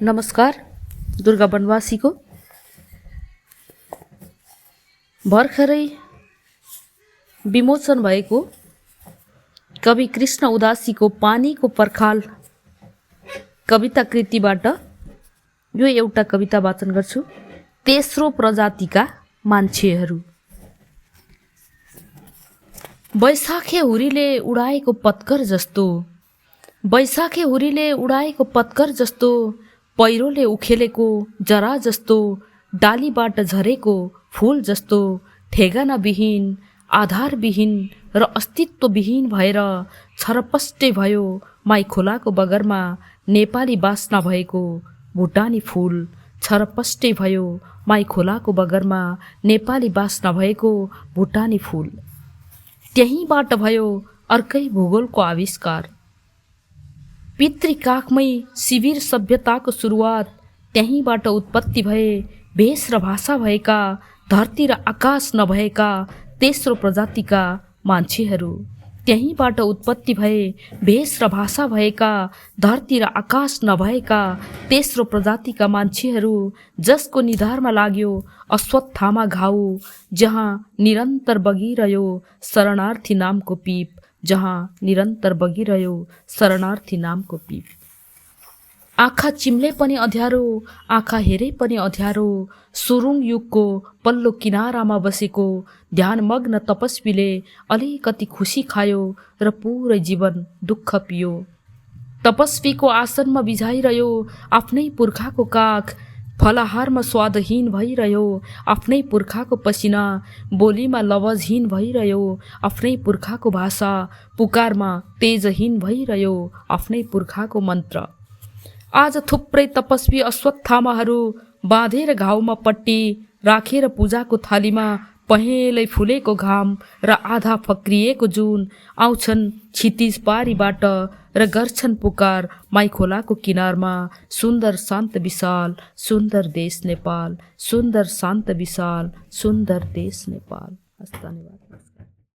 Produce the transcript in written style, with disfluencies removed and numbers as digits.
नमस्कार। दुर्गा बनवासीको भर्खरै विमोचन भएको कवि कृष्ण उदासीको पानीको पर्खाल कविता कृतिबाट यो एउटा कविता वाचन गर्छु। तेस्रो प्रजातिका मान्छेहरू। बैशाखे हुरीले उडाएको पत्कर जस्तो, बैशाखे हुरीले उडाएको पत्कर जस्तो, पहिरोले उखेलेको जरा जस्तो, डालीबाट झरेको फूल जस्तो, ठेगानाविहीन, आधारविहीन र अस्तित्वविहीन भएर छरपष्टै भयो माई खोलाको बगरमा नेपाली बासना भएको भुटानी फूल। छरपष्टै भयो माई खोलाको बगरमा नेपाली बासना भएको भुटानी फूल। त्यहीँबाट भयो अर्कै भूगोलको आविष्कार। पितृकाखमै शिविर सभ्यताको सुरुवात। त्यहीँबाट उत्पत्ति भए भेष र भाषा भएका, धरती र आकाश नभएका तेस्रो प्रजातिका मान्छेहरू। त्यहीँबाट उत्पत्ति भए भेष र भाषा भएका, धरती र आकाश नभएका तेस्रो प्रजातिका मान्छेहरू, जसको निधारमा लाग्यो अश्वत्थामा घाउ, जहाँ निरन्तर बगिरह्यो शरणार्थी नामको पिप, जहाँ निरन्तर बगिरह्यो शरणार्थी नामको पिप। आँखा चिम्ले पनि अँध्यारो, आँखा हेरे पनि अँध्यारो, सुरुङ युगको पल्लो किनारामा बसेको ध्यानमग्न तपस्वीले अलिकति खुसी खायो र पुरै जीवन दुःख पियो। तपस्वीको आसनमा बिझाइरह्यो आफ्नै पुर्खाको काख, फलाहारमा स्वादहीन भइरह्यो आफ्नै पुर्खाको पसिना, बोलीमा लवजहीन भइरह्यो आफ्नै पुर्खाको भाषा, पुकारमा तेजहीन भइरह्यो आफ्नै पुर्खाको मन्त्र। आज थुप्रै तपस्वी अश्वत्थामाहरू बाँधेर घाउमा पट्टी राखेर पूजाको थालीमा पहेँलै फुलेको घाम र आधा फक्रिएको जुन आउँछन् क्षितिज पारीबाट र गर्छन् पुकार माई खोलाको किनारमा। सुन्दर शान्त विशाल सुन्दर देश नेपाल, सुन्दर शान्त विशाल सुन्दर देश नेपाल। हस्, धन्यवाद।